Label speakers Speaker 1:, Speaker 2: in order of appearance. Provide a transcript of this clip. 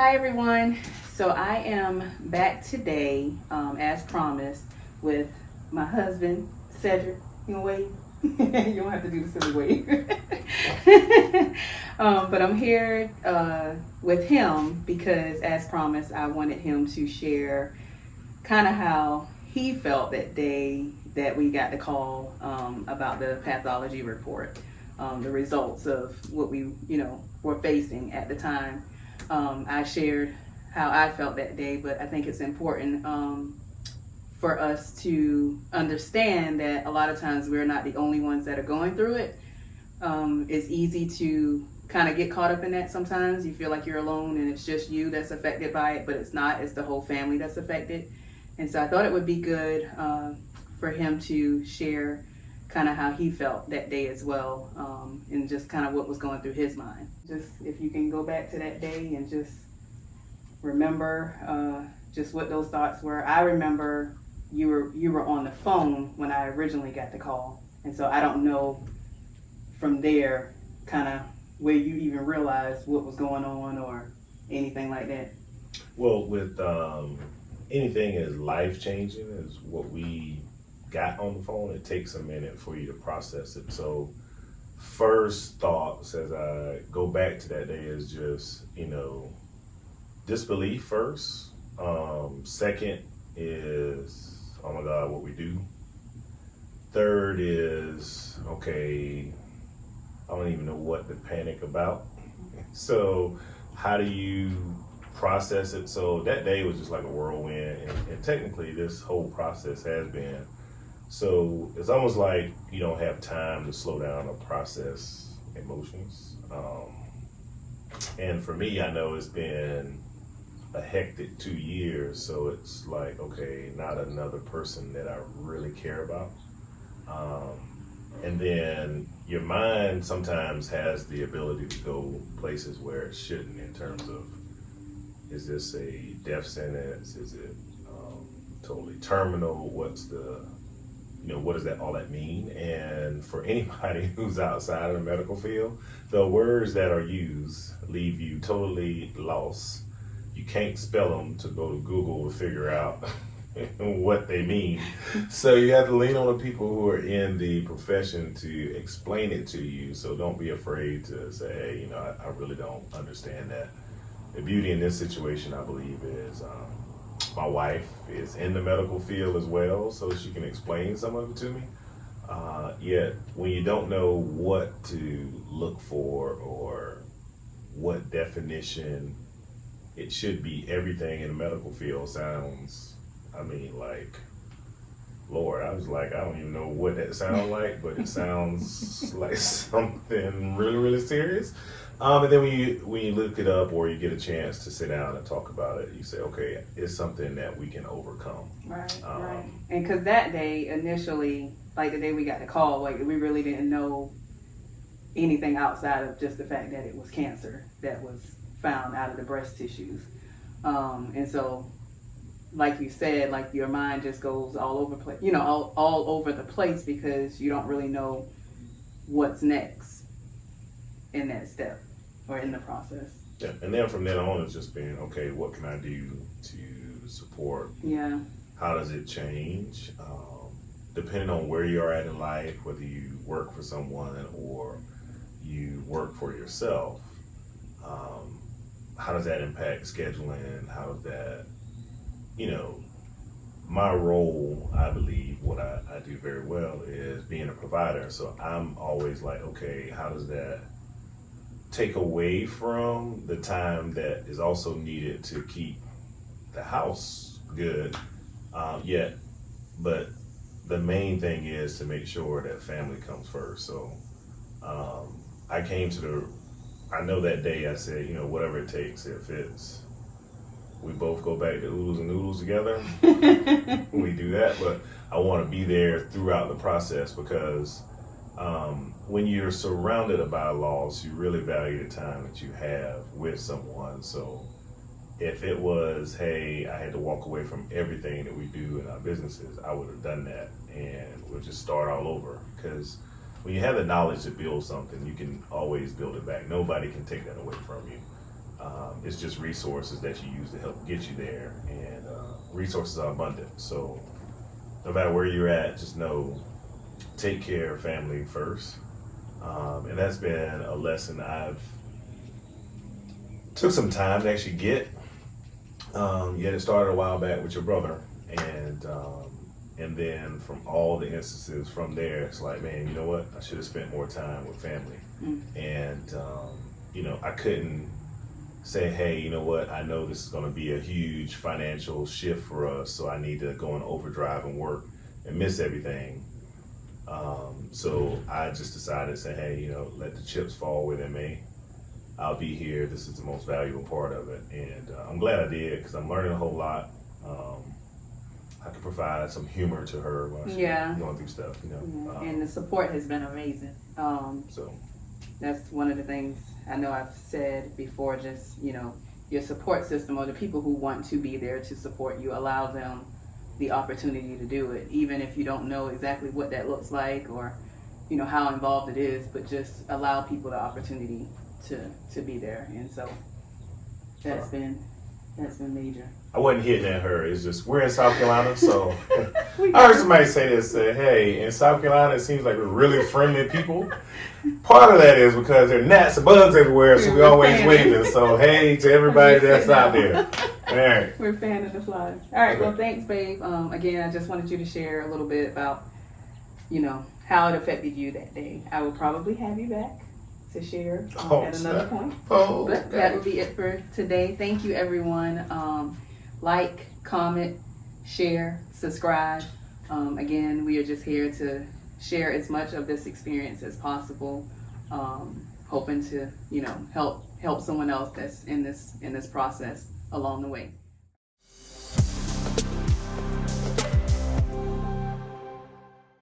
Speaker 1: Hi everyone. So I am back today, as promised, with my husband, Cedrick. You gonna wave? You don't have to do the silly wave. But I'm here with him because, as promised, I wanted him to share kind of how he felt that day that we got the call about the pathology report, the results of what we, were facing at the time. I shared how I felt that day, but I think it's important for us to understand that a lot of times we're not the only ones that are going through it. It's easy to kind of get caught up in that sometimes. You feel like you're alone and it's just you that's affected by it, but it's not. It's the whole family that's affected. And so I thought it would be good for him to share kind of how he felt that day as well, and just kind of what was going through his mind. Just if you can go back to that day and just remember just what those thoughts were. I remember you were on the phone when I originally got the call, and so I don't know from there kind of where you even realized what was going on or anything like that.
Speaker 2: Well, with anything as life changing as what we got on the phone, it takes a minute for you to process it. So first thoughts as I go back to that day is just, disbelief first. Second is, oh my God, what we do. Third is, okay, I don't even know what to panic about. So how do you process it? So that day was just like a whirlwind, and technically this whole process has been. So it's almost like you don't have time to slow down or process emotions. And for me, I know it's been a hectic 2 years, so it's like, okay, not another person that I really care about. And then your mind sometimes has the ability to go places where it shouldn't in terms of, is this a death sentence? Is it totally terminal? What's the, what does all that mean? And for anybody who's outside of the medical field, the words that are used leave you totally lost. You can't spell them to go to Google to figure out what they mean. So you have to lean on the people who are in the profession to explain it to you. So don't be afraid to say, hey, I really don't understand that. The beauty in this situation, I believe, is my wife is in the medical field as well, so she can explain some of it to me. Yet, when you don't know what to look for or what definition it should be, everything in the medical field sounds, like, Lord, I was like, I don't even know what that sounds like, but it sounds like something really, really serious. And then when you look it up or you get a chance to sit down and talk about it, you say, okay, it's something that we can overcome.
Speaker 1: Right. And because that day initially, like the day we got the call, like we really didn't know anything outside of just the fact that it was cancer that was found out of the breast tissues. And so, like you said, like your mind just goes all over all over the place because you don't really know what's next in that step or in the process.
Speaker 2: Yeah, and then from then on, it's just been, okay, what can I do to support?
Speaker 1: Yeah.
Speaker 2: How does it change? Depending on where you are at in life, whether you work for someone or you work for yourself, how does that impact scheduling? How does that, my role, I believe, what I do very well is being a provider. So I'm always like, okay, how does that take away from the time that is also needed to keep the house good, but the main thing is to make sure that family comes first. So I know that day I said, whatever it takes, if it's we both go back to oodles and noodles together, we do that, but I want to be there throughout the process because when you're surrounded by loss, you really value the time that you have with someone. So if it was, hey, I had to walk away from everything that we do in our businesses, I would have done that and we'll just start all over. Because when you have the knowledge to build something, you can always build it back. Nobody can take that away from you. It's just resources that you use to help get you there, and resources are abundant. So no matter where you're at, just know, take care of family first. And that's been a lesson I've took some time to actually get. Yet it started a while back with your brother, and then from all the instances from there, it's like, man, you know what? I should have spent more time with family. And I couldn't say, hey, you know what? I know this is going to be a huge financial shift for us, so I need to go in overdrive and work and miss everything. So I just decided to say, hey, let the chips fall where they may. I'll be here. This is the most valuable part of it. And I'm glad I did, because I'm learning a whole lot. I can provide some humor to her while she's going through stuff,
Speaker 1: And the support has been amazing.
Speaker 2: So
Speaker 1: that's one of the things I know I've said before, just, your support system, or the people who want to be there to support you, allow them the opportunity to do it, even if you don't know exactly what that looks like or, how involved it is, but just allow people the opportunity to be there. And so that's been major.
Speaker 2: I wasn't hitting at her. It's just, we're in South Carolina, so I heard somebody say this, hey, in South Carolina, it seems like we're really friendly people. Part of that is because there are gnats and bugs everywhere, so we always waving. So, hey, to everybody that's out there. All right.
Speaker 1: We're fanning the flies. All right, well, thanks, babe. Again, I just wanted you to share a little bit about, how it affected you that day. I will probably have you back to share at another point. But that will be it for today. Thank you, everyone. Like, comment, share, subscribe. Again, we are just here to share as much of this experience as possible, hoping to help someone else that's in this process along the way.